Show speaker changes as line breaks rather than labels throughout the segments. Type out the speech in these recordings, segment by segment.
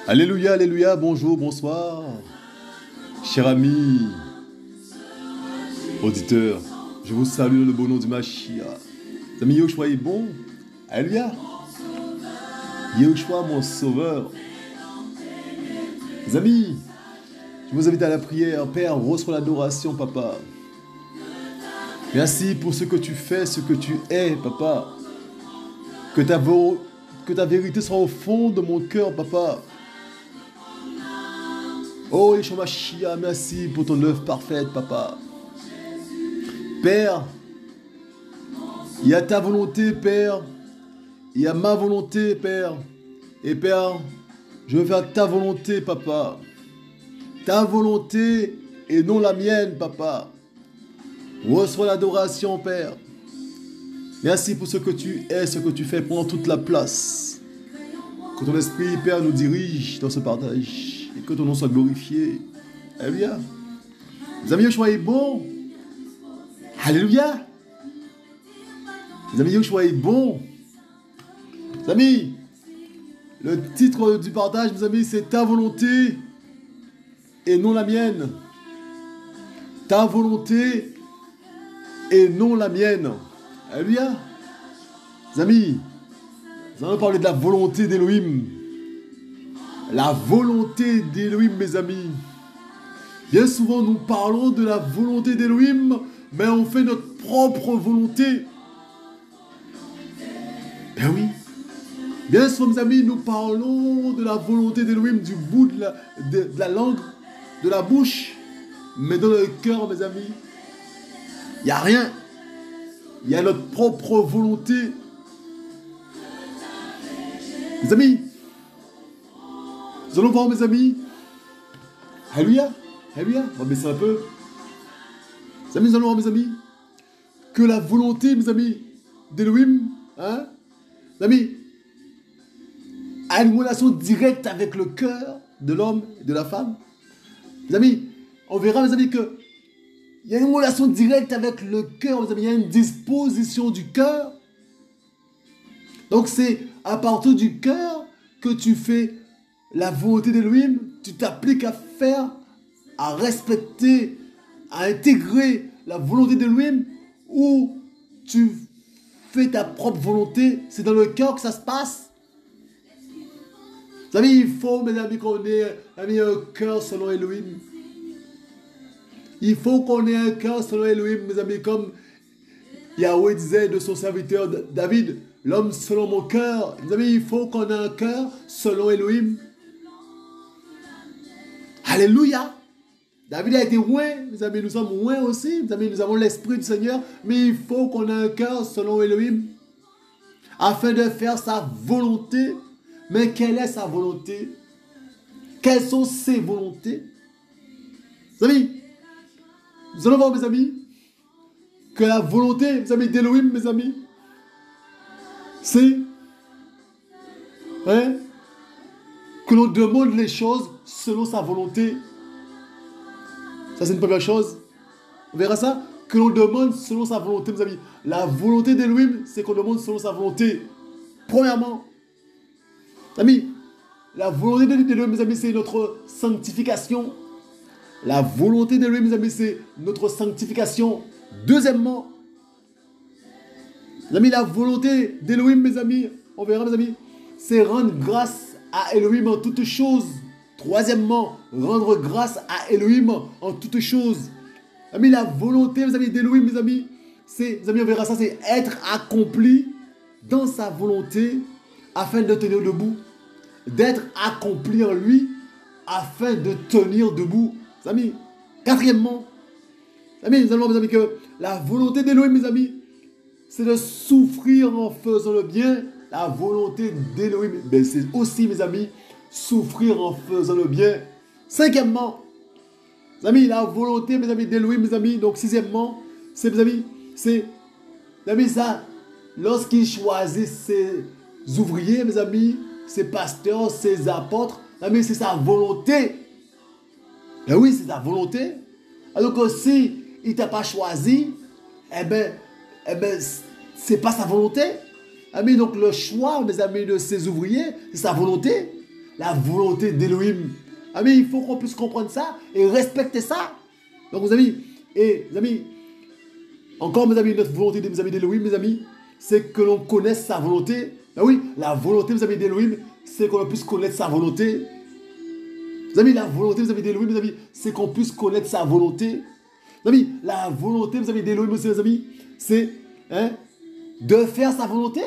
Alléluia, alléluia, bonjour, bonsoir. Cher ami, auditeur, je vous salue dans le beau nom du Mashiach. Les amis, Yoshua est bon. Alléluia. Yoshua, mon sauveur. Les amis, je vous invite à la prière. Père, reçois l'adoration, papa. Merci pour ce que tu fais, ce que tu es, papa. Que ta vérité soit au fond de mon cœur, papa. Oh, Yeshua Mashiach, merci pour ton œuvre parfaite, papa. Père, il y a ta volonté, Père. Il y a ma volonté, Père. Et Père, je veux faire ta volonté, papa. Ta volonté et non la mienne, papa. Reçois l'adoration, Père. Merci pour ce que tu es, ce que tu fais. Prends toute la place. Que ton esprit, Père, nous dirige dans ce partage. Et que ton nom soit glorifié. Alléluia. Les amis, Yoshua est bon. Alléluia. Les amis, Yoshua est bon. Les amis, le titre du partage, mes amis, c'est ta volonté et non la mienne. Ta volonté et non la mienne. Alléluia. Les amis, nous allons parler de la volonté d'Élohim. La volonté d'Élohim, mes amis. Bien souvent, nous parlons de la volonté d'Élohim, mais on fait notre propre volonté. Ben oui. Bien souvent, mes amis, nous parlons de la volonté d'Élohim du bout de la langue, de la bouche, mais dans le cœur, mes amis, il n'y a rien. Il y a notre propre volonté. Mes amis, nous allons voir, mes amis. Alléluia. Alléluia. On va baisser un peu. Mes amis, nous allons voir, mes amis, que la volonté, mes amis, d'Élohim, hein, mes amis, a une relation directe avec le cœur de l'homme et de la femme. Mes amis, on verra, mes amis, que il y a une relation directe avec le cœur, mes amis. Il y a une disposition du cœur. Donc c'est à partir du cœur que tu fais la volonté d'Élohim. Tu t'appliques à faire, à respecter, à intégrer la volonté d'Élohim, ou tu fais ta propre volonté. C'est dans le cœur que ça se passe. Mes amis, il faut, mes amis, qu'on ait un cœur selon Elohim. Il faut qu'on ait un cœur selon Elohim, mes amis, comme Yahweh disait de son serviteur David, l'homme selon mon cœur. Mes amis, il faut qu'on ait un cœur selon Elohim. Alléluia. David a été loin, mes amis, nous sommes loin aussi. Mes amis, nous avons l'esprit du Seigneur, mais il faut qu'on ait un cœur selon Elohim, afin de faire sa volonté. Mais quelle est sa volonté? Quelles sont ses volontés? Mes amis, nous allons voir, mes amis, que la volonté, mes amis, d'Élohim, mes amis, c'est que l'on demande les choses selon sa volonté. Ça, c'est une première chose. On verra ça. Que l'on demande selon sa volonté, mes amis. La volonté d'Élohim, c'est qu'on demande selon sa volonté. Premièrement, amis, la volonté d'Élohim, mes amis, c'est notre sanctification. La volonté d'Élohim, mes amis, c'est notre sanctification. Deuxièmement, mes amis, la volonté d'Élohim, mes amis, on verra, mes amis, c'est rendre grâce à Élohim en toutes choses. Troisièmement, rendre grâce à Élohim en toutes choses. Amis, la volonté, mes amis, d'Élohim, mes amis, c'est, mes amis, on verra ça, c'est être accompli dans sa volonté afin de tenir debout. D'être accompli en lui afin de tenir debout. Mes amis. Quatrièmement, amis, nous allons voir, mes amis, que la volonté d'Élohim, mes amis, c'est de souffrir en faisant le bien. La volonté d'Élohim, ben, c'est aussi, mes amis, souffrir en faisant le bien. Cinquièmement, mes amis, la volonté, mes amis, d'Élohim, mes amis. Donc, sixièmement, c'est, mes amis, c'est, mes amis, ça, lorsqu'il choisit ses ouvriers, mes amis, ses pasteurs, ses apôtres, mes amis, c'est sa volonté. Ben oui, c'est ta volonté. Alors que si il ne t'a pas choisi, eh ben, c'est pas sa volonté. Amis, donc le choix, mes amis, de ses ouvriers, c'est sa volonté. la volonté d'Élohim. Amis, il faut qu'on puisse comprendre ça et respecter ça. Donc, mes amis, encore, mes amis, notre volonté, mes amis d'Élohim, mes amis, c'est que l'on connaisse sa volonté. Ah oui, la volonté, mes amis d'Élohim, c'est qu'on puisse connaître sa volonté. Mes amis, la volonté, mes amis d'Élohim, mes amis, c'est qu'on puisse connaître sa volonté. Mes amis, la volonté, mes amis d'Élohim, mes amis, c'est de faire sa volonté.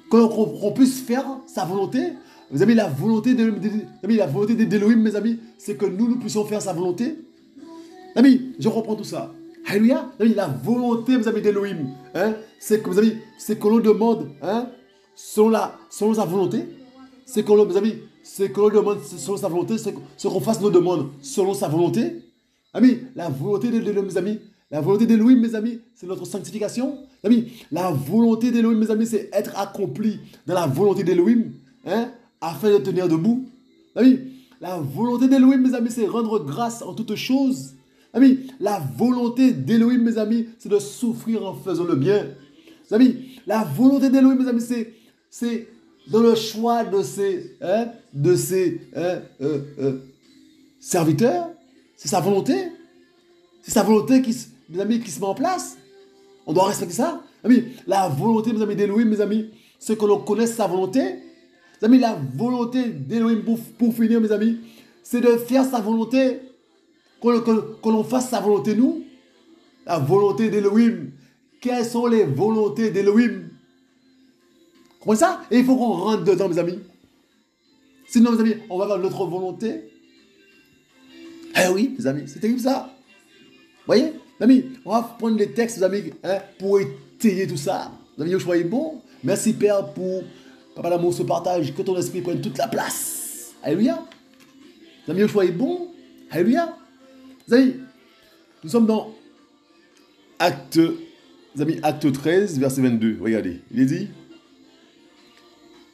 Qu'on puisse faire sa volonté. Mes amis, la volonté d'Élohim, mes amis, c'est que nous puissions faire sa volonté. Mes amis, je reprends tout ça. Alléluia. La volonté, mes amis d'Élohim, c'est que, mes amis, c'est que l'on demande, selon sa volonté. C'est que l'on, mes amis, c'est que l'on demande selon sa volonté, c'est qu'on fasse nos demandes selon sa volonté. Amis, la volonté d'Élohim, mes amis, la volonté d'Élohim, mes amis, c'est notre sanctification. Amis, la volonté d'Élohim, mes amis, c'est être accompli dans la volonté d'Élohim, afin de tenir debout. Amis, la volonté d'Élohim, mes amis, c'est rendre grâce en toutes choses. Amis, la volonté d'Élohim, mes amis, c'est de souffrir en faisant le bien. Amis, la volonté d'Élohim, mes amis, c'est dans le choix de ses serviteurs. C'est sa volonté. C'est sa volonté mes amis, qui se met en place. On doit respecter ça. Amis, la volonté, mes amis, d'Élohim, mes amis, c'est que l'on connaisse sa volonté. Mes amis, la volonté d'Élohim, pour finir, mes amis, c'est de faire sa volonté. Que l'on fasse sa volonté, nous. La volonté d'Élohim. Quelles sont les volontés d'Élohim? Comprenez ça? Et il faut qu'on rentre dedans, mes amis. Sinon, mes amis, on va avoir notre volonté. Eh oui, mes amis, c'est terrible ça. Vous voyez, mes amis, on va prendre les textes, mes amis, pour étayer tout ça. Mes amis, Yoshua est bon. Merci, Père, pour Papa d'amour, ce partage, que ton esprit prenne toute la place. Alléluia. Mes amis, Yoshua est bon. Alléluia. Mes amis, nous sommes dans acte 13, verset 22. Regardez, il est dit: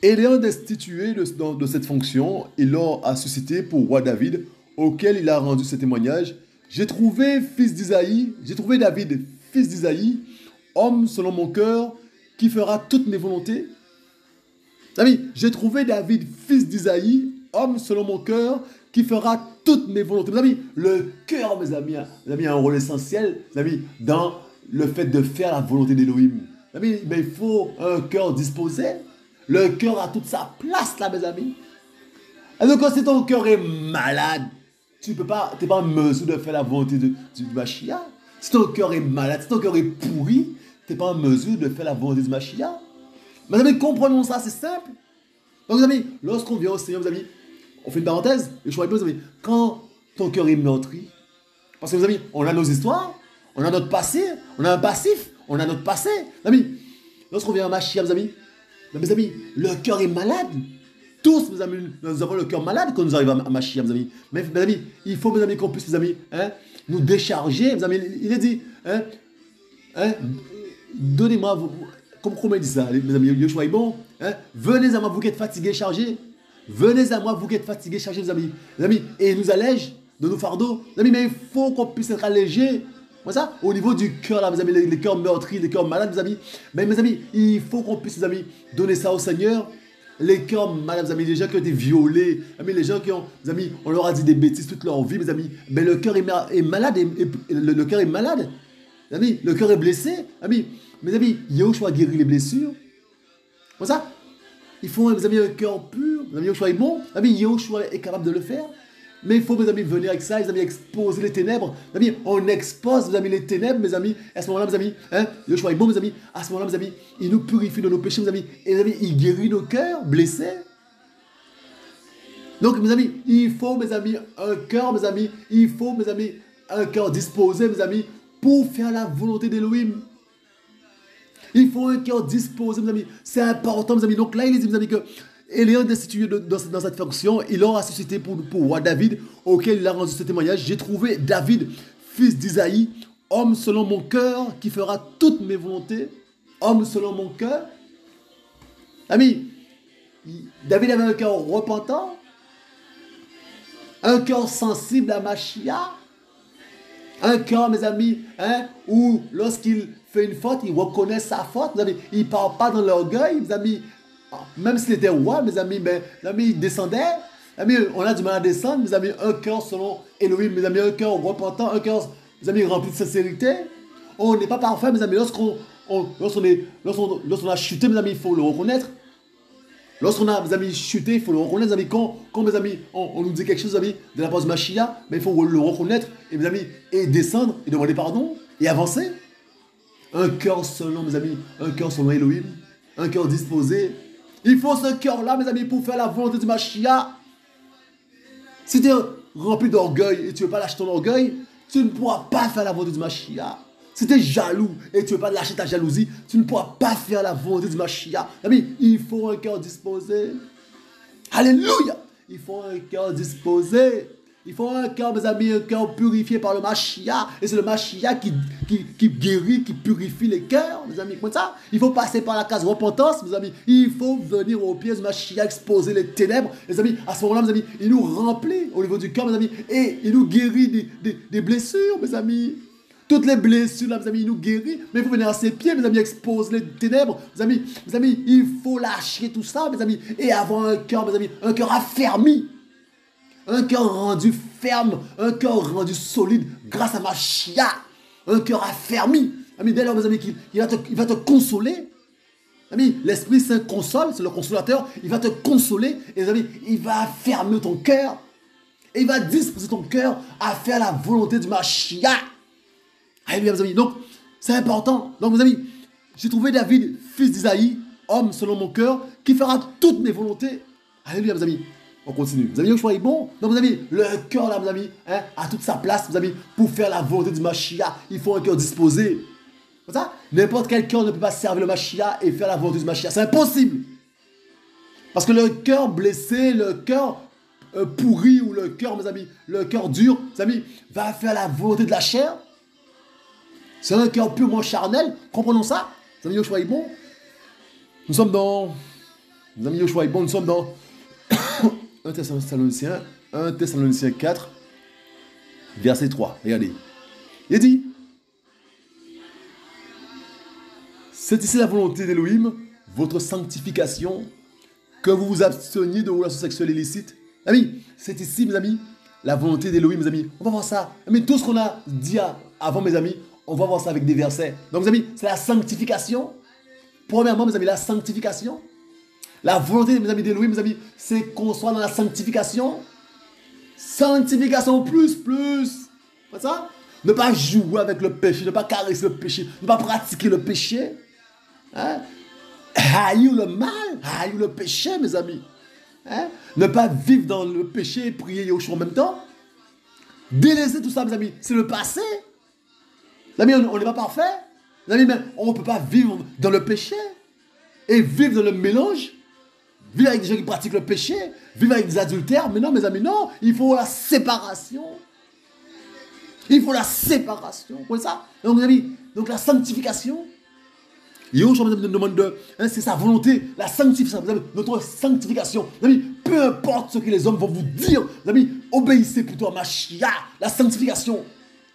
et l'ayant destitué de cette fonction, il leur a suscité pour roi David, auquel il a rendu ce témoignage. J'ai trouvé David, fils d'Isaïe, homme selon mon cœur, qui fera toutes mes volontés. Amis, j'ai trouvé David, fils d'Isaïe, homme selon mon cœur, qui fera toutes mes volontés. Mes amis, le cœur, mes amis, a un rôle essentiel, mes amis, dans le fait de faire la volonté d'Élohim. Mes amis, mais il faut un cœur disposé. Le cœur a toute sa place là, mes amis. Et donc, quand ton cœur est malade, tu n'es pas en mesure de faire la volonté du Mashiach. Si ton cœur est malade, si ton cœur est pourri, tu n'es pas en mesure de faire la volonté du Mashiach. Mes amis, comprenons ça, c'est simple. Donc, mes amis, lorsqu'on vient au Seigneur, mes amis, on fait une parenthèse, je choix mes amis, quand ton cœur est meurtri, parce que, mes amis, on a nos histoires, on a notre passé, on a un passif, on a notre passé. Mes amis, lorsqu'on vient à Mashiach, mes amis, le cœur est malade. Tous, mes amis, nous avons le cœur malade quand nous arrivons à Mashiach, mes amis. Mais, mes amis, il faut, mes amis, qu'on puisse, mes amis, nous décharger. Mes amis, il est dit, donnez-moi, comment il dit ça, mes amis, Yoshua est bon. Venez à moi, vous qui êtes fatigués, chargés. Venez à moi, vous qui êtes fatigués, chargés, mes amis. Mes amis, et il nous allège de nos fardeaux. Mes amis, mais il faut qu'on puisse être allégé. Ça, au niveau du cœur, là, mes amis, les cœurs meurtris, les cœurs malades, mes amis. Mais mes amis, il faut qu'on puisse, mes amis, donner ça au Seigneur. Les cœurs malades, mes amis, les gens qui ont été violés, les gens qui ont, mes amis, on leur a dit des bêtises toute leur vie, mes amis. Mais le cœur est malade, le cœur est malade. Mes amis, le cœur est blessé. Mes amis, Yahushua guérit les blessures. Ça, il faut, mes amis, un cœur pur. Mes amis, Yahushua est bon. Mes amis, Yahushua est capable de le faire. Mais il faut, mes amis, venir avec ça, mes amis, exposer les ténèbres. Mes amis, on expose, mes amis, les ténèbres, mes amis. À ce moment-là, mes amis, Yoshua est bon, mes amis. À ce moment-là, mes amis, il nous purifie de nos péchés, mes amis. Et mes amis, il guérit nos cœurs blessés. Donc, mes amis, il faut, mes amis, un cœur, mes amis. Il faut, mes amis, un cœur disposé, mes amis, pour faire la volonté d'Élohim. Il faut un cœur disposé, mes amis. C'est important, mes amis. Donc là, il dit, mes amis, que et l'ayant destitué dans cette fonction, il aura suscité pour roi David, auquel il a rendu ce témoignage. J'ai trouvé David, fils d'Isaïe, homme selon mon cœur, qui fera toutes mes volontés. Homme selon mon cœur. Amis, David avait un cœur repentant, un cœur sensible à Mashiach, un cœur, mes amis, où lorsqu'il fait une faute, il reconnaît sa faute. Il ne part pas dans l'orgueil, mes amis. Même s'il était roi, mes amis, mais, mes amis, il descendait. Mes amis, on a du mal à descendre, mes amis, un cœur selon Elohim, mes amis, un cœur repentant, un cœur, mes amis, rempli de sincérité. On n'est pas parfait, mes amis, lorsqu'on a chuté, mes amis, il faut le reconnaître. Lorsqu'on a, mes amis, chuté, il faut le reconnaître, mes amis, quand mes amis, on nous dit quelque chose, mes amis, de la part de Machia, mais il faut le reconnaître, et mes amis, et descendre, et demander pardon, et avancer. Un cœur selon, mes amis, un cœur selon Elohim, un cœur disposé. Il faut ce cœur-là, mes amis, pour faire la volonté de Machia. Si tu es rempli d'orgueil et tu ne veux pas lâcher ton orgueil, tu ne pourras pas faire la volonté du Machia. Si tu es jaloux et tu ne veux pas lâcher ta jalousie, tu ne pourras pas faire la volonté du Machia. Ami, il faut un cœur disposé. Alléluia! Il faut un cœur disposé. Il faut un cœur, mes amis, un cœur purifié par le Machia. Et c'est le Machia qui guérit, qui purifie les cœurs, mes amis. Comme ça, il faut passer par la case repentance, mes amis. Il faut venir au pied du Machia, exposer les ténèbres. Les amis, à ce moment-là, mes amis, il nous remplit au niveau du cœur, mes amis. Et il nous guérit des blessures, mes amis. Toutes les blessures, là, mes amis, il nous guérit. Mais il faut venir à ses pieds, mes amis, exposer les ténèbres. Mes amis, il faut lâcher tout ça, mes amis. Et avoir un cœur, mes amis, un cœur affermi. Un cœur rendu ferme, un cœur rendu solide grâce à Machia. Un cœur affermi. Amis, dès lors, mes amis, il va te consoler. Amis, l'Esprit Saint console, c'est le consolateur. Il va te consoler. Et les amis, il va affermir ton cœur. Et il va disposer ton cœur à faire la volonté du Machia. Alléluia, mes amis. Donc, c'est important. Donc, mes amis, j'ai trouvé David, fils d'Isaïe, homme selon mon cœur, qui fera toutes mes volontés. Alléluia, mes amis. On continue. Mes amis, le choix est bon. Donc, mes amis, le cœur, là, mes amis, a toute sa place, mes amis, pour faire la volonté du Machia. Il faut un cœur disposé. Comme ça, n'importe quel cœur ne peut pas servir le Machia et faire la volonté du Machia. C'est impossible. Parce que le cœur blessé, le cœur pourri ou le cœur, mes amis, le cœur dur, mes amis, va faire la volonté de la chair. C'est un cœur purement charnel. Comprenons ça. Mes amis, le choix est bon. Nous sommes dans... Mes amis, le choix est bon. Nous sommes dans... 1 Thessaloniciens 4, verset 3. Regardez. Il dit, c'est ici la volonté d'Élohim, votre sanctification, que vous vous absteniez de relations sexuelles illicites. Amis, c'est ici, mes amis, la volonté d'Élohim, mes amis. On va voir ça. Mais tout ce qu'on a dit avant, mes amis, on va voir ça avec des versets. Donc, mes amis, c'est la sanctification. Premièrement, mes amis, la sanctification. La volonté, mes amis, d'Élohim, mes amis, c'est qu'on soit dans la sanctification. Sanctification plus. C'est ça? Ne pas jouer avec le péché, ne pas caresser le péché, ne pas pratiquer le péché. Haïr le mal, haïr le péché, mes amis. Ne pas vivre dans le péché et prier Yahushua en même temps. Délaisser tout ça, mes amis, c'est le passé. Les amis, on n'est pas parfait. Les amis, mais on ne peut pas vivre dans le péché et vivre dans le mélange. Vivre avec des gens qui pratiquent le péché, vivre avec des adultères. Mais non, mes amis, non. Il faut la séparation. Il faut la séparation. Vous voyez ça? Donc, mes amis, donc la sanctification. Yahushua nous demande de... c'est sa volonté, la sanctification. Notre sanctification. Mes amis, peu importe ce que les hommes vont vous dire. Mes amis, obéissez plutôt à Machia. La sanctification.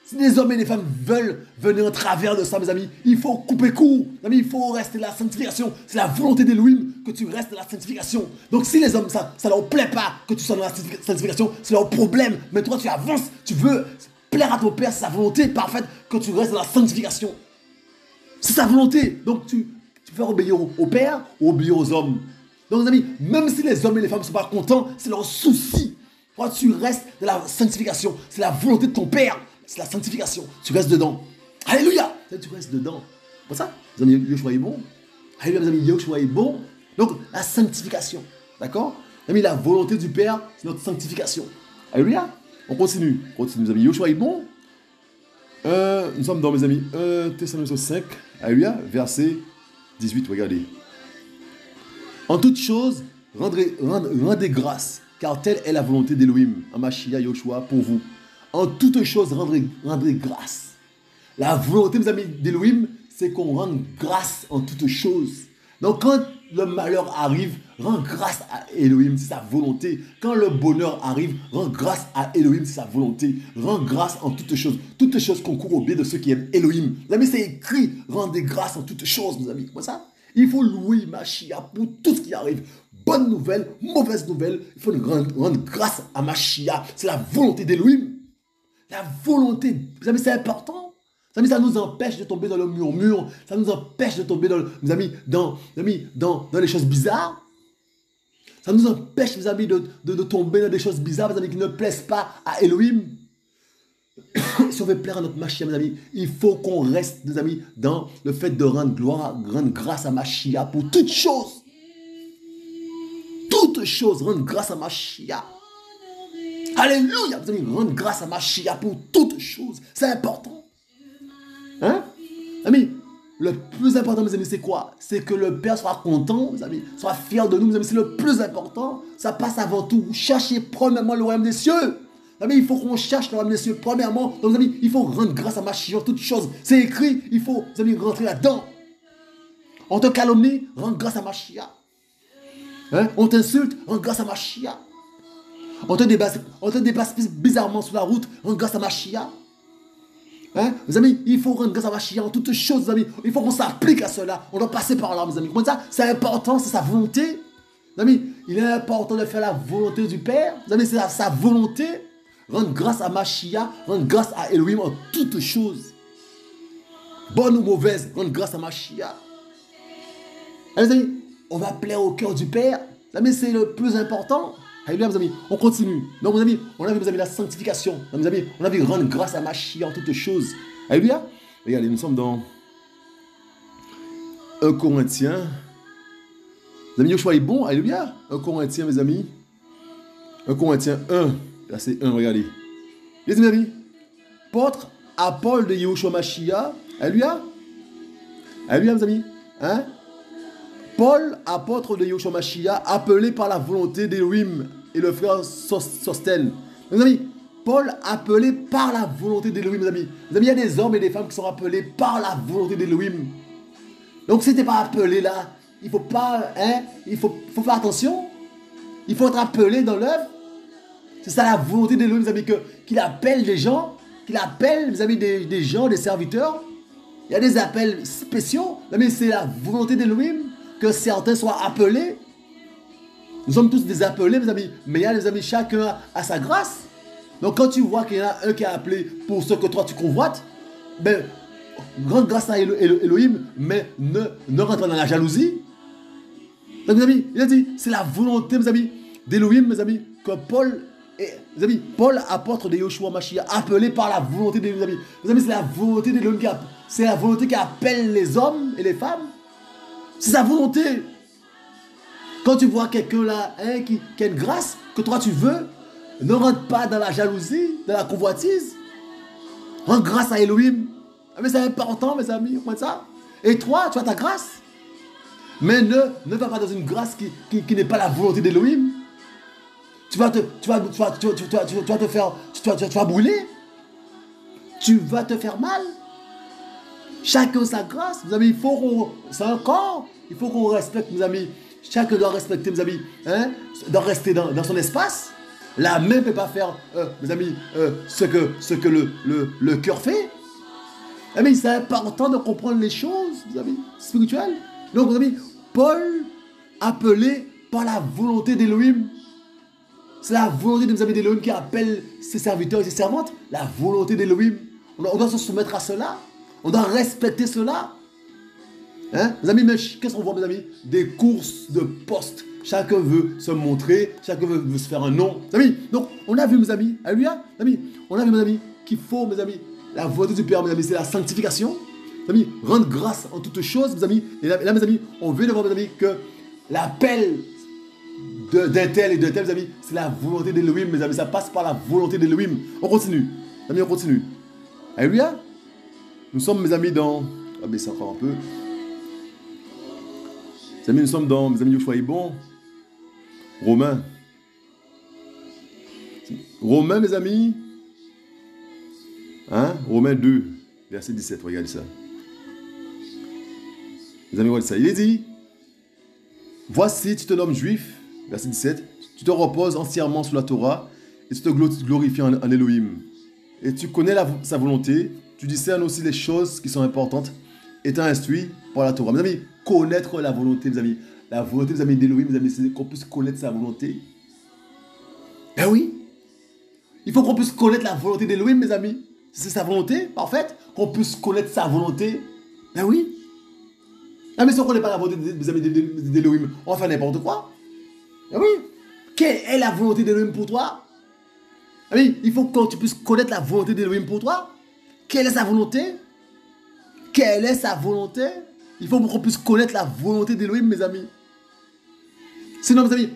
Si les hommes et les femmes veulent venir en travers de ça, mes amis, il faut couper court. Mes amis, il faut rester dans la sanctification. C'est la volonté d'Élohim que tu restes dans la sanctification. Donc si les hommes, ça leur plaît pas que tu sois dans la sanctification, c'est leur problème. Mais toi, tu avances, tu veux plaire à ton Père, c'est sa volonté parfaite que tu restes dans la sanctification. C'est sa volonté. Donc tu peux obéir au Père ou obéir aux hommes. Donc mes amis, même si les hommes et les femmes ne sont pas contents, c'est leur souci. Toi, tu restes dans la sanctification. C'est la volonté de ton Père. C'est la sanctification. Tu restes dedans. Alléluia. Tu restes dedans. Pour ça, mes amis, Yahushua est bon. Alléluia, mes amis, Yahushua est bon. Donc, la sanctification. D'accord? Mes amis, la volonté du Père, c'est notre sanctification. Alléluia. On continue. Mes amis. Yahushua est bon. Nous sommes dans, mes amis, 1 Thessaloniciens 5. Alléluia. Verset 18. Regardez. En toute chose, rendez grâce, car telle est la volonté d'Élohim, en Machia Yahushua, pour vous. En toute chose, rendez grâce. La volonté, mes amis, d'Élohim, c'est qu'on rende grâce en toute chose. Donc, quand le malheur arrive, rends grâce à Elohim, c'est sa volonté. Quand le bonheur arrive, rends grâce à Elohim, c'est sa volonté. Rends grâce en toutes choses. Toutes choses concourent au bien de ceux qui aiment Elohim. Les amis, c'est écrit, rendez grâce en toutes choses, mes amis. Comme ça. Il faut louer Mashiach pour tout ce qui arrive. Bonne nouvelle, mauvaise nouvelle. Il faut rendre grâce à Mashiach. C'est la volonté d'Elohim. La volonté. Vous amis, c'est important. Vous amis, ça nous empêche de tomber dans le murmure. Ça nous empêche de tomber dans les choses bizarres. Ça nous empêche, mes amis, de tomber dans des choses bizarres, mes amis, qui ne plaisent pas à Elohim. Si on veut plaire à notre Mashiach, mes amis, il faut qu'on reste, mes amis, dans le fait de rendre grâce à Mashiach pour toutes choses. Toutes choses, rendre grâce à Mashiach. Alléluia, mes amis, rendre grâce à Mashiach pour toutes choses. C'est important. Hein? Amis, le plus important, mes amis, c'est quoi? C'est que le Père soit content, mes amis, soit fier de nous, mes amis. C'est le plus important. Ça passe avant tout. Cherchez premièrement le royaume des cieux. Amis, il faut qu'on cherche le royaume des cieux premièrement. Donc, mes amis, il faut rendre grâce à Mashiach toutes choses. C'est écrit, il faut, mes amis, rentrer là-dedans. On te calomnie, rends grâce à Mashiach. Hein? On t'insulte, rends grâce à Mashiach. On te dépasse bizarrement sur la route, rends grâce à Mashiach. Hein? Mes amis, il faut rendre grâce à Mashiach en toutes choses, mes amis. Il faut qu'on s'applique à cela. On doit passer par là, mes amis. Comment ça? C'est important, c'est sa volonté. Mes amis, il est important de faire la volonté du Père. Mes amis, c'est sa volonté. Rendre grâce à Mashiach, rendre grâce à Elohim en toutes choses. Bonne ou mauvaise, rendre grâce à Mashiach. Allez, mes amis, on va plaire au cœur du Père. Mes amis, c'est le plus important. Alléluia, mes amis, on continue. Donc, mes amis, on a vu, mes amis, la sanctification. Mes amis, on a vu rendre grâce à Mashiach en toutes choses. Alléluia. Regardez, nous sommes dans 1 Corinthiens. Mes amis, Yoshua est bon. Alléluia. 1 Corinthiens, mes amis. 1 Corinthiens 1, verset 1, regardez. Les amis, apôtre à Paul de Yoshua Mashiach. Alléluia. Alléluia, mes amis. Hein? Paul, apôtre de Yoshua Mashiach, appelé par la volonté d'Elohim et le frère Sostène. Mes amis, Paul appelé par la volonté d'Elohim, mes amis. Mes amis, il y a des hommes et des femmes qui sont appelés par la volonté d'Elohim. Donc, si tu n'es pas appelé là, il ne faut pas, hein, il faut faire attention. Il faut être appelé dans l'œuvre. C'est ça la volonté d'Elohim, mes amis, qu'il appelle des gens, qu'il appelle, mes amis, des gens, des serviteurs. Il y a des appels spéciaux. Mais c'est la volonté d'Elohim que certains soient appelés. Nous sommes tous des appelés, mes amis. Mais il y a, les amis, chacun a sa grâce. Donc quand tu vois qu'il y en a un qui est appelé pour ce que toi tu convoites, ben, grande grâce à Elohim, mais ne rentre pas dans la jalousie. Donc mes amis, il a dit, c'est la volonté, mes amis, d'Elohim, mes amis, que Paul, mes amis, Paul, apôtre de Yoshua Mashiach, appelé par la volonté d'Elohim, mes amis. Mes amis, c'est la volonté d'Elohim c'est la volonté qui appelle les hommes et les femmes. C'est sa volonté. Quand tu vois quelqu'un là, hein, qui a une grâce que toi tu veux, ne rentre pas dans la jalousie, dans la convoitise. Rends grâce à Elohim. Mais c'est important, mes amis, comme ça. Et toi, tu as ta grâce. Mais ne va pas dans une grâce qui n'est pas la volonté d'Elohim. Tu vas brûler. Tu vas te faire mal. Chacun sa grâce, mes amis, c'est un corps, il faut qu'on respecte, mes amis. Chacun doit respecter, mes amis, hein, doit rester dans son espace. La main ne peut pas faire, mes amis, ce que le cœur fait. Mais c'est important de comprendre les choses, mes amis, spirituelles. Donc, mes amis, Paul, appelé par la volonté d'Elohim, c'est la volonté de mes amis d'Elohim qui appelle ses serviteurs et ses servantes. La volonté d'Elohim. On doit se soumettre à cela. On doit respecter cela. Hein? Mes amis, mais qu'est-ce qu'on voit, mes amis? Des courses de postes. Chacun veut se montrer, chacun veut se faire un nom. Mes amis, donc, on a vu, mes amis, alléluia, mes amis, on a vu, mes amis, qu'il faut, mes amis, la volonté du Père, mes amis, c'est la sanctification. Mes amis, rendre grâce en toutes choses, mes amis. Et là, mes amis, on veut de voir, mes amis, que l'appel d'un tel et d'un tel, mes amis, c'est la volonté d'Elohim, mes amis. Ça passe par la volonté d'Elohim. On continue. Mes amis, on continue. Alléluia. Nous sommes, mes amis, dans... Ah, mais ça encore un peu. Mes amis, nous sommes dans... Mes amis, Yoshua est bon. Romains. Romains, mes amis. Hein? Romains 2, verset 17. Regardez ça. Mes amis, regardez ça. Il est dit, voici, tu te nommes juif. Verset 17. Tu te reposes entièrement sur la Torah et tu te glorifies en Elohim. Et tu connais sa volonté. Tu discernes aussi les choses qui sont importantes, étant instruit par la Torah. Mes amis, connaître la volonté, mes amis. La volonté, mes amis, d'Élohim, mes amis, c'est qu'on puisse connaître sa volonté. Ben oui. Il faut qu'on puisse connaître la volonté d'Élohim, mes amis. C'est sa volonté, en fait, qu'on puisse connaître sa volonté. Ben oui. Ah, mais si on ne connaît pas la volonté des amis d'Élohim, on va faire n'importe quoi. Ben oui. Quelle est la volonté d'Élohim pour toi? Ah oui, il faut que tu puisses connaître la volonté d'Élohim pour toi. Quelle est sa volonté? Quelle est sa volonté? Il faut qu'on puisse connaître la volonté d'Élohim, mes amis. Sinon, mes amis,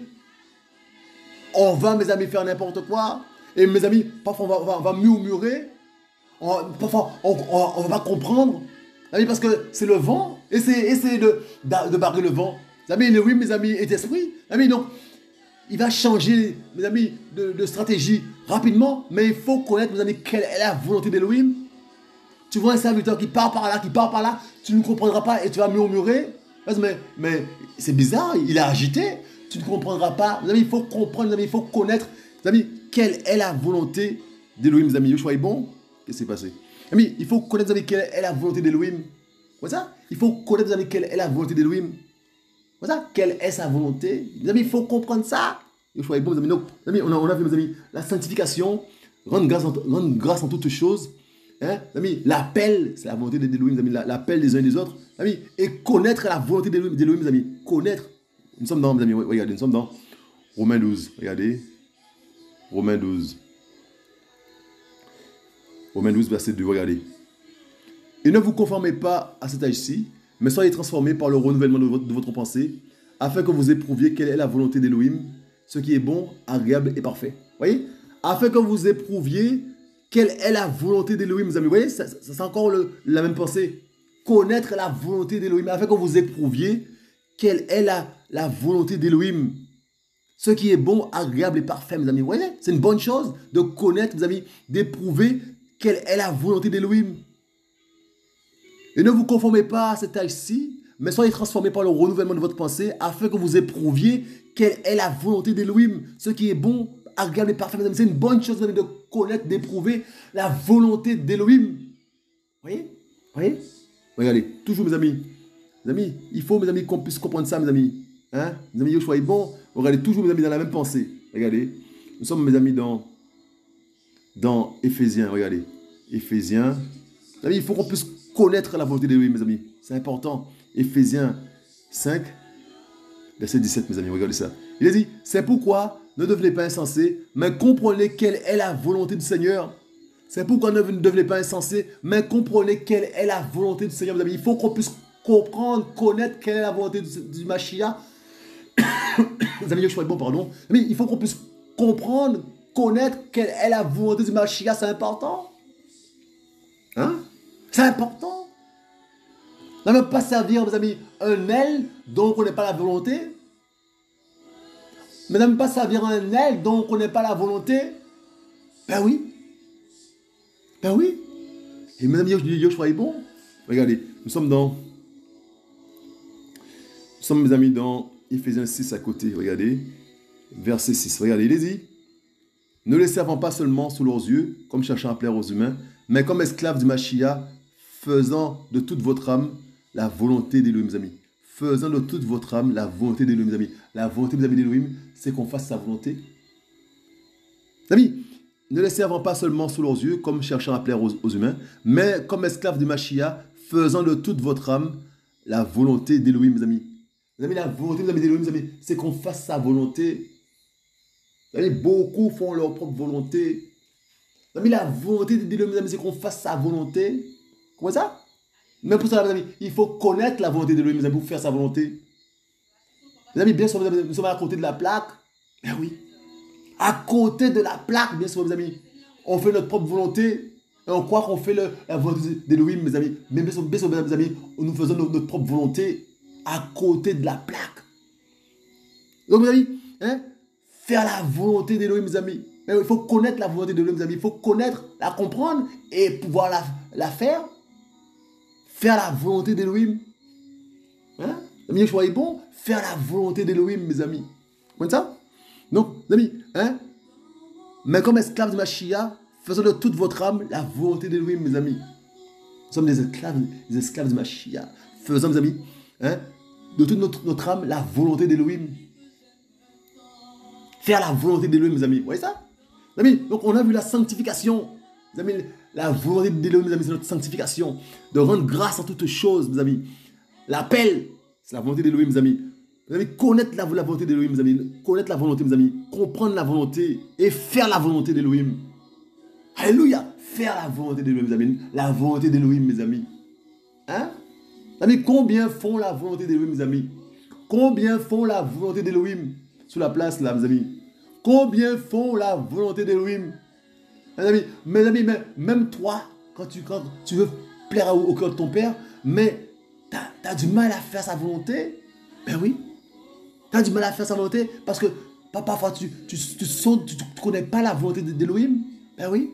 on va, mes amis, faire n'importe quoi. Et mes amis, parfois on va murmurer. Parfois on ne va pas comprendre. Parce que c'est le vent. Essayez de barrer le vent. Mes amis, Élohim, mes amis, est esprit. Donc, il va changer, mes amis, de stratégie rapidement. Mais il faut connaître, mes amis, quelle est la volonté d'Élohim. Tu vois un serviteur qui part par là, tu ne comprendras pas et tu vas murmurer. Mais c'est bizarre, il est agité. Tu ne comprendras pas. Mes amis, il faut comprendre, mes amis, il faut connaître. Mes amis, quelle est la volonté d'Élohim, mes amis. Yoshua est bon? Qu'est-ce qui s'est passé? Mes amis, il faut connaître, mes amis, quelle est la volonté d'Élohim. Comme ça? Il faut connaître, mes amis, quelle est la volonté d'Élohim. Comme ça? Quelle est sa volonté? Mes amis, il faut comprendre ça. Yoshua est bon, mes amis. Donc, mes amis, on a vu, mes amis, la sanctification, rendre grâce en toutes choses. Amis, l'appel, c'est la volonté d'Élohim, l'appel des uns et des autres. Amis, et connaître la volonté d'Élohim, mes amis. Connaître. Nous sommes dans, mes amis, regardez, nous sommes dans Romains 12. Regardez. Romains 12. Romains 12, verset 2, regardez. Et ne vous conformez pas à cet âge-ci, mais soyez transformés par le renouvellement de votre pensée, afin que vous éprouviez quelle est la volonté d'Élohim, ce qui est bon, agréable et parfait. Voyez? Afin que vous éprouviez quelle est la volonté d'Élohim, mes amis. Vous voyez, c'est encore la même pensée. Connaître la volonté d'Élohim, afin que vous éprouviez quelle est la volonté d'Élohim. Ce qui est bon, agréable et parfait, mes amis. Vous voyez, c'est une bonne chose de connaître, mes amis, d'éprouver quelle est la volonté d'Élohim. Et ne vous conformez pas à cet âge-ci, mais soyez transformés par le renouvellement de votre pensée, afin que vous éprouviez quelle est la volonté d'Élohim. Ce qui est bon, agréable et parfait, mes amis. C'est une bonne chose, mes amis, de connaître, d'éprouver la volonté d'Élohim. Vous voyez? Regardez, toujours, mes amis. Mes amis, il faut, mes amis, qu'on puisse comprendre ça, mes amis. Mes amis, Yoshua est bon. Regardez, toujours, mes amis, dans la même pensée. Regardez, nous sommes, mes amis, dans Éphésiens. Regardez, Éphésiens. Mes amis, il faut qu'on puisse connaître la volonté d'Élohim, mes amis. C'est important. Éphésiens 5, verset 17, mes amis. Regardez ça. Il a dit, c'est pourquoi ne devenez pas insensés, mais comprenez quelle est la volonté du Seigneur. C'est pourquoi ne devenez pas insensés, mais comprenez quelle est la volonté du Seigneur, mes amis. Il faut qu'on puisse comprendre, connaître quelle est la volonté du Mashiach. Les amis, je suis bon, pardon. Mais il faut qu'on puisse comprendre, connaître quelle est la volonté du Mashiach. C'est important. C'est important. Ne même pas servir, mes amis, un aile dont on ne connaît pas la volonté. Mais ne même pas servir un aile dont on ne connaît pas la volonté. Ben oui. Et mes amis, Yoshua est bon. Regardez, nous sommes, mes amis, dans Éphésiens 6 à côté. Regardez, verset 6. Regardez, il est dit, ne les servant pas seulement sous leurs yeux, comme cherchant à plaire aux humains, mais comme esclaves du Mashiach, faisant de toute votre âme la volonté d'Élohim, mes amis. Faisant de toute votre âme la volonté d'Élohim, mes amis. La volonté, mes amis, d'Élohim, c'est qu'on fasse sa volonté. Mes amis, ne les servant pas seulement sous leurs yeux, comme cherchant à plaire aux humains, mais comme esclaves du Mashiach, faisant de toute votre âme la volonté d'Élohim, mes amis. Mes amis, la volonté, mes amis, d'Élohim, mes amis, c'est qu'on fasse sa volonté. Mes amis, beaucoup font leur propre volonté. Mes amis, la volonté d'Élohim, mes amis, c'est qu'on fasse sa volonté. Comment ça? Même pour ça, mes amis, il faut connaître la volonté d'Élohim, mes amis, pour faire sa volonté. Mes amis, bien sûr, nous sommes à côté de la plaque. Ben oui. À côté de la plaque, bien sûr, mes amis. On fait notre propre volonté. Et on croit qu'on fait la volonté d'Élohim, mes amis. Mais bien sûr, mes amis, nous faisons notre propre volonté à côté de la plaque. Donc, mes amis, faire la volonté d'Élohim, mes amis. Mais il faut connaître la volonté d'Élohim, mes amis. Il faut connaître, la comprendre et pouvoir la faire. Faire la volonté d'Élohim. Mes amis, je vois, bon, faire la volonté d'Élohim, mes amis. Comme ça? Donc, mes amis, mais comme esclaves de Mashiach, faisons de toute votre âme la volonté d'Élohim, mes amis. Nous sommes des esclaves de Mashiach. Faisons, mes amis, de toute notre âme la volonté d'Élohim. Faire la volonté d'Élohim, mes amis. Vous voyez ça? Mes amis, donc on a vu la sanctification. Mes amis, la volonté d'Élohim, mes amis, c'est notre sanctification. De rendre grâce en toutes choses, mes amis. L'appel, c'est la volonté d'Élohim, mes amis. Mes amis, connaître la volonté d'Élohim, mes amis. Connaître la volonté, mes amis. Comprendre la volonté et faire la volonté d'Élohim. Alléluia. Faire la volonté d'Élohim, mes amis. La volonté d'Élohim, mes amis. Hein? Mes amis, combien font la volonté d'Élohim, mes amis? Combien font la volonté d'Élohim sur la place, là, mes amis? Combien font la volonté d'Élohim? Mes amis, même toi, quand tu veux plaire au cœur de ton père, mais tu as du mal à faire sa volonté. Ben oui. Tu as du mal à faire sa volonté parce que parfois tu ne connais pas la volonté d'Élohim. Ben oui.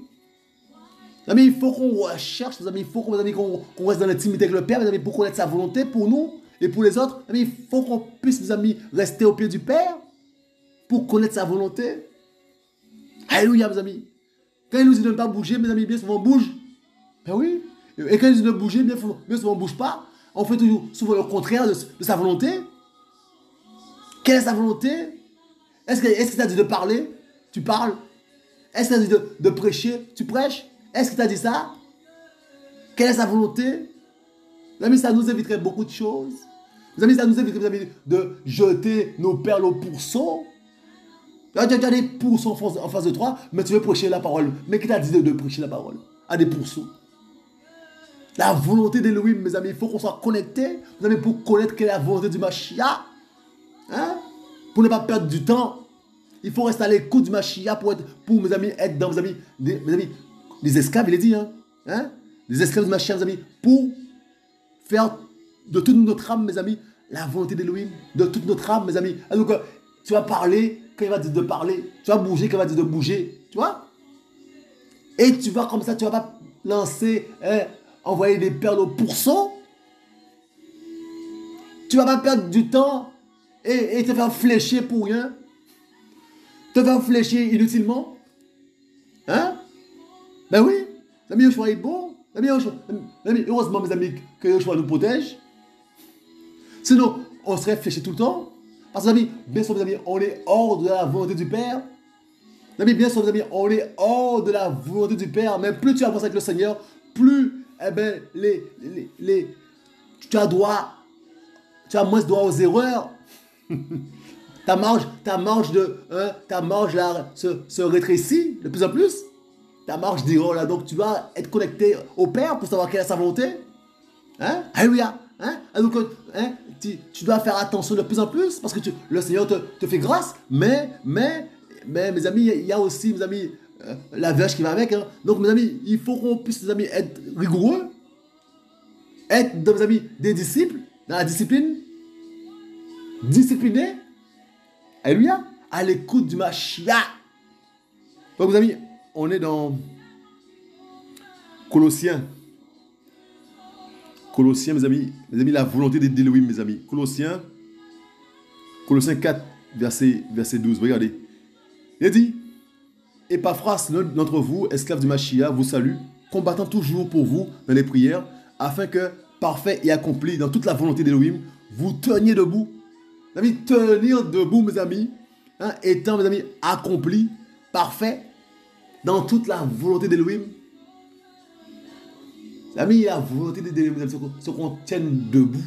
Mes amis, il faut qu'on recherche, mes amis, il faut qu'on reste dans l'intimité avec le Père, mes amis, pour connaître sa volonté pour nous et pour les autres. Mes amis, il faut qu'on puisse, mes amis, rester au pied du Père pour connaître sa volonté. Alléluia, mes amis. Quand il nous dit de ne pas bouger, mes amis, bien souvent on bouge. Ben oui. Et quand il nous dit de bouger, bien souvent on ne bouge pas. On fait toujours souvent le contraire de sa volonté. Quelle est sa volonté? Est-ce qu'il t'a dit de parler? Tu parles. Est-ce qu'il t'a dit de prêcher? Tu prêches. Est-ce qu'il t'a dit ça? Quelle est sa volonté? Mes amis, ça nous éviterait beaucoup de choses. Mes amis, ça nous éviterait, mes amis, de jeter nos perles au pourceau. Tu as des pourceaux en face de toi, mais tu veux prêcher la parole. Mais qui t'a dit de prêcher la parole? À des pourceaux. La volonté d'Élohim, mes amis, il faut qu'on soit connecté, mes amis, pour connaître quelle est la volonté du Mashiach. Hein? Pour ne pas perdre du temps. Il faut rester à l'écoute du Mashiach pour mes amis, être dans, mes amis, des esclaves, il est dit, hein? Des esclaves du Mashiach, mes amis, pour faire de toute notre âme, mes amis, la volonté d'Élohim, de toute notre âme, mes amis. Donc, tu vas parler quand il va dire de parler, tu vas bouger quand il va dire de bouger, tu vois? Et tu vas comme ça, tu vas pas lancer, envoyer des perles au pourceau. Tu vas pas perdre du temps et te faire flécher pour rien. Te faire flécher inutilement. Hein? Ben oui, les amis, Yoshua est bon. Les amis, heureusement, mes amis, que Yoshua nous protège. Sinon, on serait fléché tout le temps. Parce que, mes amis, bien sûr, mes amis, on est hors de la volonté du Père. Mes amis, bien sûr, mes amis, on est hors de la volonté du Père. Mais plus tu avances avec le Seigneur, plus, tu as moins de droit aux erreurs. Ta marge là, se rétrécit de plus en plus. Ta marge d'erreur là, donc tu vas être connecté au Père pour savoir quelle est sa volonté. Hein? Alléluia. Hein? Donc, tu dois faire attention de plus en plus parce que le Seigneur te fait grâce. Mais mes amis, il y a aussi, mes amis, la verge qui va avec. Hein? Donc, mes amis, il faut qu'on puisse, mes amis, être rigoureux. Être, mes amis, des disciples, dans la discipline. Disciplinés. Alléluia. À l'écoute du Mashiach. Donc, mes amis, on est dans Colossiens. Colossiens, mes amis, la volonté d'Élohim, mes amis. Colossiens 4, verset 12. Regardez. Il dit, Épaphras, l'un d'entre vous, esclave du Mashiach, vous salue, combattant toujours pour vous dans les prières, afin que, parfait et accompli dans toute la volonté d'Élohim, vous teniez debout. Mes amis, tenir debout, mes amis, hein, étant, mes amis, accompli, parfait, dans toute la volonté d'Élohim. Mes amis, la volonté d'Élohim, c'est qu'on tienne debout.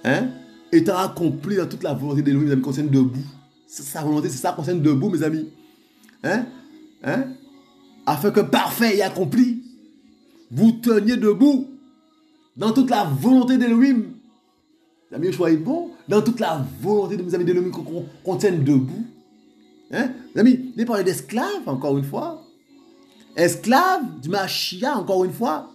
Hein? Étant accompli dans toute la volonté d'Élohim, mes amis, qu'on tienne debout. Sa volonté, c'est ça qu'on tienne debout, mes amis. Hein? Afin que parfait et accompli, vous teniez debout dans toute la volonté d'Élohim. Mes amis, choix est bon. Dans toute la volonté de mes amis d'Élohim, qu'on tienne debout. Hein? Mes amis, il parle d'esclaves, encore une fois. Esclaves du Mashiach, encore une fois.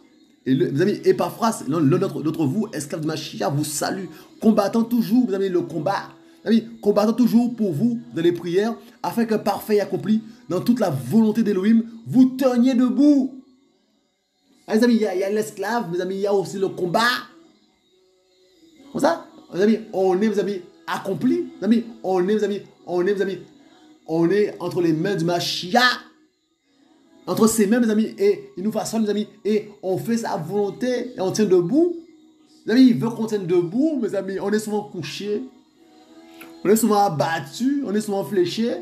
Et mes amis, Épaphras, l'un d'entre vous, esclaves du Mashiach, vous salue. Combattant toujours, mes amis, le combat. Mes amis, combattant toujours pour vous dans les prières, afin que parfait et accompli, dans toute la volonté d'Élohim, vous teniez debout. Ah, mes amis, il y a l'esclave, mes amis, il y a aussi le combat. Comme ça, mes amis, on est, mes amis, accompli. Mes amis, on est, mes amis, on est entre les mains du Mashiach. Entre ses mains, mes amis, et il nous façonne, mes amis, et on fait sa volonté, et on tient debout. Mes amis, il veut qu'on tienne debout, mes amis. On est souvent couché. On est souvent abattu. On est souvent fléché.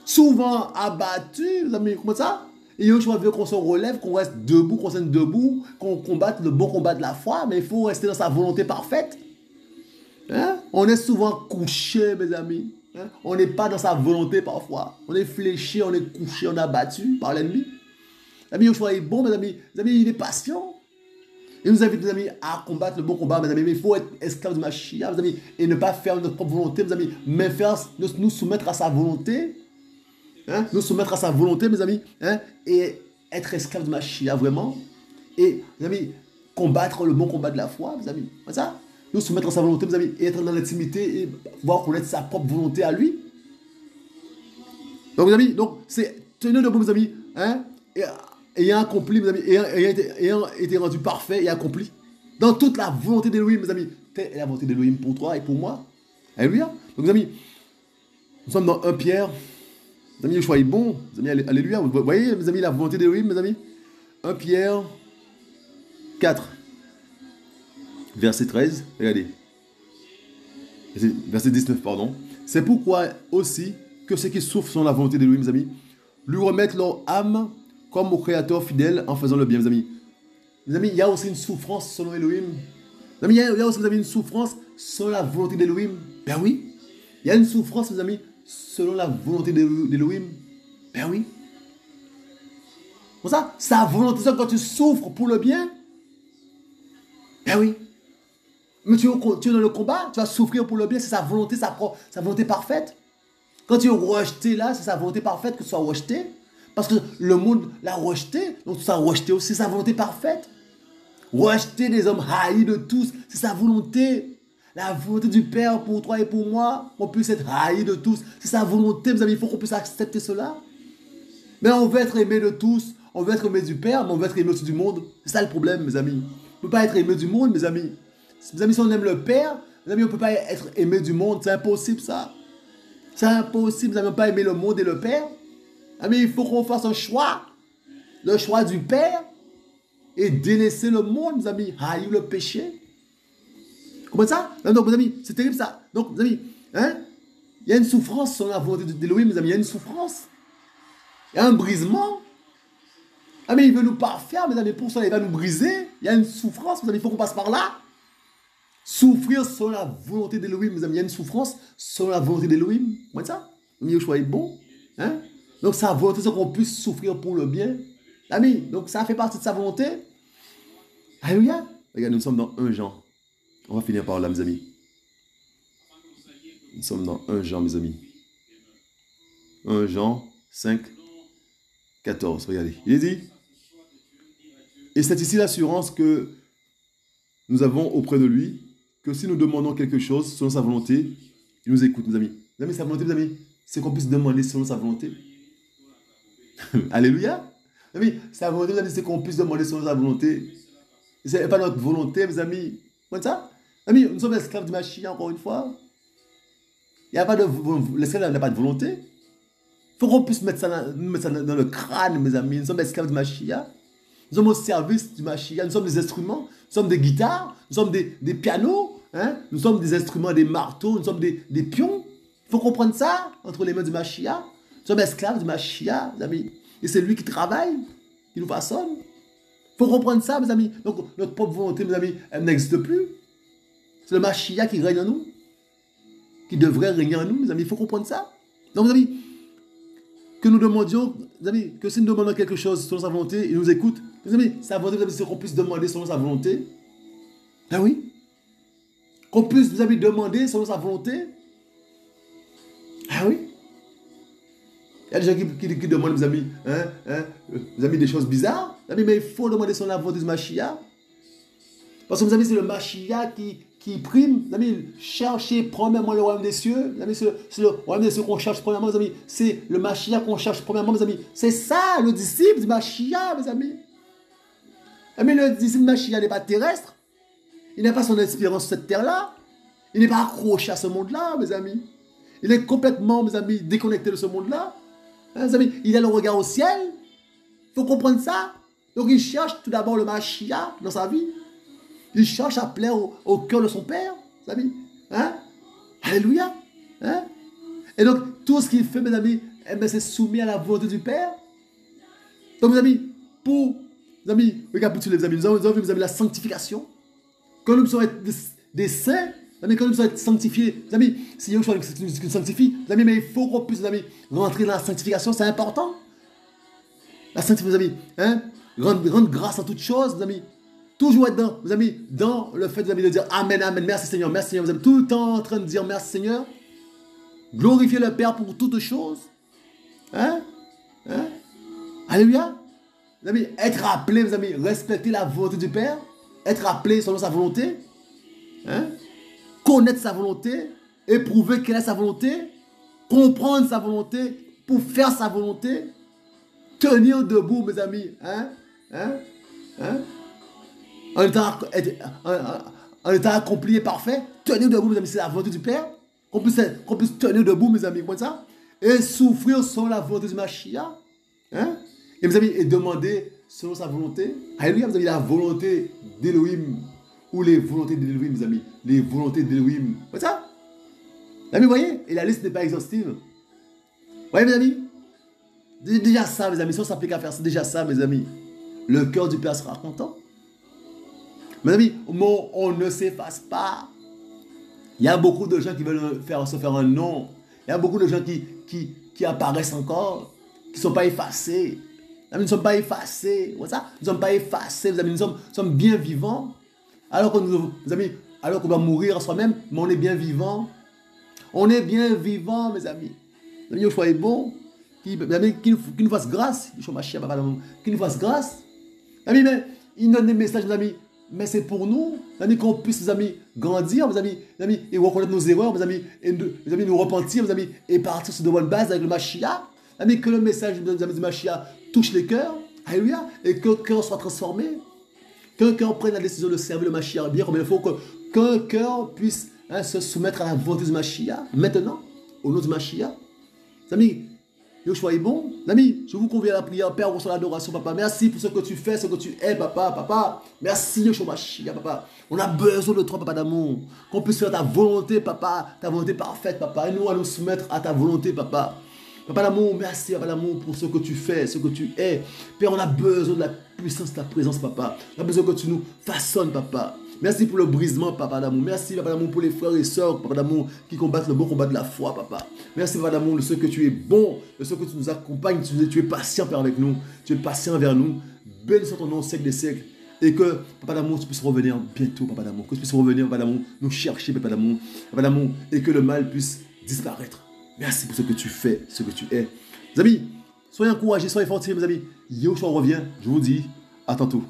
Souvent abattu, mes amis. Comment ça? Et Yoshua veut qu'on se relève, qu'on reste debout, qu'on tienne debout, qu'on combatte le bon combat de la foi. Mais il faut rester dans sa volonté parfaite. Hein? On est souvent couché, mes amis. Hein? On n'est pas dans sa volonté parfois. On est fléché, on est couché, on est abattu par l'ennemi. L'ami Yoshua est bon, mes amis. Mes amis, il est patient. Il nous invite, mes amis, à combattre le bon combat, mes amis. Mais il faut être esclave de Mashiach, mes amis, et ne pas faire notre propre volonté, mes amis, mais nous soumettre à sa volonté. Hein? Nous soumettre à sa volonté, mes amis, hein? Et être esclave de Mashiach, vraiment. Et, mes amis, combattre le bon combat de la foi, mes amis. C'est ça? Nous soumettre à sa volonté, mes amis, et être dans l'intimité et pouvoir connaître sa propre volonté à lui. Donc, mes amis, c'est tenir debout, mes amis, hein? Et ayant accompli, mes amis, ayant été rendu parfait et accompli dans toute la volonté d'Élohim, mes amis. Telle est la volonté d'Élohim pour toi et pour moi. Alléluia. Donc, mes amis, nous sommes dans 1 Pierre. Mes amis, Yoshua est bon. Mes amis, alléluia. Vous voyez, mes amis, la volonté d'Élohim, mes amis. 1 Pierre 4, verset 13. Regardez. Verset 19, pardon. C'est pourquoi aussi que ceux qui souffrent selon la volonté d'Élohim, mes amis, lui remettent leur âme comme au Créateur fidèle en faisant le bien, mes amis. Mes amis, il y a aussi une souffrance selon Elohim. Mes amis, il y a aussi, mes amis, une souffrance selon la volonté d'Elohim. Ben oui. Il y a une souffrance, mes amis, selon la volonté d'Elohim. Ben oui. Pour ça, sa volonté, quand tu souffres pour le bien. Ben oui. Mais tu es dans le combat, tu vas souffrir pour le bien, c'est sa volonté, sa volonté parfaite. Quand tu es rejeté là, c'est sa volonté parfaite que tu sois rejeté. Parce que le monde l'a rejeté, donc tu seras rejeté aussi, c'est sa volonté parfaite. Rejeter des hommes haïs de tous, c'est sa volonté. La volonté du Père pour toi et pour moi, qu'on puisse être haïs de tous, c'est sa volonté, mes amis, il faut qu'on puisse accepter cela. Mais on veut être aimé de tous, on veut être aimé du Père, mais on veut être aimé aussi du monde. C'est ça le problème, mes amis. On ne peut pas être aimé du monde, mes amis. Mes amis, si on aime le Père, mes amis, on ne peut pas être aimé du monde, c'est impossible ça. C'est impossible, mes amis, on ne peut pas aimer le monde et le Père. Mais il faut qu'on fasse un choix. Le choix du Père. Et délaisser le monde, mes amis. Haïr le péché. Comment ça? Donc, mes amis, c'est terrible ça. Donc, mes amis, hein? Il y a une souffrance sur la volonté d'Élohim, mes amis. Il y a une souffrance. Il y a un brisement. Mais il veut nous parfaire, mes amis. Pour ça, il va nous briser. Il y a une souffrance, mes amis. Il faut qu'on passe par là. Souffrir sur la volonté d'Élohim, mes amis. Il y a une souffrance sur la volonté d'Élohim. Comment ça? Le choix est bon. Hein? Donc sa volonté, c'est qu'on puisse souffrir pour le bien. Amis, donc ça fait partie de sa volonté. Alléluia. Regarde, nous sommes dans 1 Jean. On va finir par là, mes amis. Nous sommes dans 1 Jean, mes amis. 1 Jean 5, 14. Regardez. Il est dit. Et c'est ici l'assurance que nous avons auprès de lui, que si nous demandons quelque chose selon sa volonté, il nous écoute, mes amis. Mes amis, sa volonté, mes amis, c'est qu'on puisse demander selon sa volonté. Alléluia. Mes amis, sa volonté, mes amis, c'est qu'on puisse demander selon sa volonté. Ce n'est pas notre volonté, mes amis. Comme ça? Mes amis, nous sommes esclaves du Mashiach, encore une fois. Il n'y a pas de... L'esclave n'a pas de volonté. Il faut qu'on puisse mettre ça dans le crâne, mes amis. Nous sommes esclaves du Mashiach. Nous sommes au service du Mashiach. Nous sommes des instruments. Nous sommes des guitares. Nous sommes des pianos. Hein? Nous sommes des instruments, des marteaux. Nous sommes des pions. Il faut comprendre ça entre les mains du Mashiach. Nous sommes esclaves du Mashiach, mes amis. Et c'est lui qui travaille, qui nous façonne. Il faut comprendre ça, mes amis. Donc, notre propre volonté, mes amis, elle n'existe plus. C'est le Mashiach qui règne en nous. Qui devrait régner en nous, mes amis. Il faut comprendre ça. Donc, mes amis, que nous demandions, mes amis, que si nous demandons quelque chose selon sa volonté, il nous écoute. Mes amis, sa volonté, mes amis, c'est qu'on puisse demander selon sa volonté. Ben oui. Qu'on puisse, mes amis, demander selon sa volonté. Ah oui. Il y a des gens qui demandent, mes amis, mes amis, des choses bizarres. Mes amis, mais il faut demander selon la volonté du Mashiach. Parce que, mes amis, c'est le Mashiach qui prime. Mes amis, cherchez premièrement le royaume des cieux. Mes amis, c'est le royaume des cieux qu'on cherche premièrement, mes amis. C'est le Mashiach qu'on cherche premièrement, mes amis. C'est ça, le disciple du Mashiach, mes amis. Mais le disciple du Mashiach n'est pas terrestre. Il n'a pas son espérance sur cette terre-là. Il n'est pas accroché à ce monde-là, mes amis. Il est complètement, mes amis, déconnecté de ce monde-là. Mes amis, il a le regard au ciel. Il faut comprendre ça. Donc il cherche tout d'abord le Mashiach dans sa vie. Il cherche à plaire au cœur de son Père, mes amis. Hein? Alléluia. Hein? Et donc, tout ce qu'il fait, mes amis, eh bien, c'est soumis à la volonté du Père. Donc, mes amis, mes amis, récapitulez, mes amis, nous avons vu, mes amis, la sanctification. Quand nous sommes des saints, mes amis, quand nous sommes sanctifiés, mes amis, si Dieu nous sanctifie, mes amis, mais il faut qu'on puisse, mes amis, rentrer dans la sanctification, c'est important. La sanctification, mes amis, hein? Rendre grâce à toutes choses, mes amis. Toujours être dans, mes amis, dans le fait, mes amis, de dire Amen, Amen, merci Seigneur, mes amis, tout le temps en train de dire merci Seigneur. Glorifier le Père pour toutes choses. Hein? Hein? Alléluia. Mes amis, être appelé, mes amis, respecter la volonté du Père. Être appelé selon sa volonté. Hein? Connaître sa volonté. Éprouver quelle est sa volonté. Comprendre sa volonté. Pour faire sa volonté. Tenir debout, mes amis. Hein? Hein? Hein? En état accompli et parfait. Tenir debout, mes amis, c'est la volonté du Père. Qu'on puisse tenir debout, mes amis, comme ça. Et souffrir selon la volonté du Mashiach. Hein? Et mes amis, et demander selon sa volonté. Alléluia, mes amis, la volonté d'Elohim. Ou les volontés d'Elohim, mes amis. Les volontés d'Elohim. Comme ça. Mes amis, vous voyez? Et la liste n'est pas exhaustive. Vous voyez, mes amis? Déjà ça, mes amis, si on s'applique à faire ça, déjà ça, mes amis. Le cœur du Père sera content. Mes amis, on ne s'efface pas. Il y a beaucoup de gens qui veulent se faire un nom. Il y a beaucoup de gens qui apparaissent encore, qui ne sont pas effacés. Nous ne sommes pas effacés. Nous ne sommes pas effacés. Mes amis, nous sommes bien vivants. Alors que mes amis, alors qu'on va mourir en soi-même, mais on est bien vivants. On est bien vivants, mes amis. Mes amis, soyez bons. Qui nous fasse grâce. Qui nous fasse grâce. Mes amis, mais il donne des messages, mes amis. Mais c'est pour nous, mes amis, qu'on puisse, mes amis, grandir, mes amis, et reconnaître nos erreurs, mes amis, et nous repentir, mes amis, et partir sur de bonnes bases avec le Mashiach. Mes amis, que le message, mes amis, du Mashiach touche les cœurs, alléluia, et que le cœur soit transformé, qu'un cœur prenne la décision de servir le Mashiach bien, comme il faut qu'un cœur puisse se soumettre à la volonté du Mashiach, maintenant, au nom du Mashiach. Mes amis, Yoshua est bon. Amis, je vous conviens à la prière. Père, reçois l'adoration, papa. Merci pour ce que tu fais, ce que tu es, papa. Papa, merci, Yoshua Mashiach, papa. On a besoin de toi, papa d'amour. Qu'on puisse faire ta volonté, papa. Ta volonté parfaite, papa. Et nous, à nous soumettre à ta volonté, papa. Papa d'amour, merci, papa d'amour, pour ce que tu fais, ce que tu es. Père, on a besoin de la puissance de ta présence, papa. On a besoin que tu nous façonnes, papa. Merci pour le brisement, papa d'amour. Merci, papa d'amour, pour les frères et sœurs, papa d'amour, qui combattent le bon combat de la foi, papa. Merci, papa d'amour, de ce que tu es bon, de ce que tu nous accompagnes, tu es patient, Père, avec nous. Tu es patient envers nous. Béni soit ton nom au siècle des siècles. Et que, papa d'amour, tu puisses revenir bientôt, papa d'amour. Que tu puisses revenir, papa d'amour, nous chercher, papa d'amour. Papa d'amour, et que le mal puisse disparaître. Merci pour ce que tu fais, ce que tu es. Mes amis, soyez encouragés, soyez fortifiés, mes amis. Yoshua revient, je vous dis, à tantôt.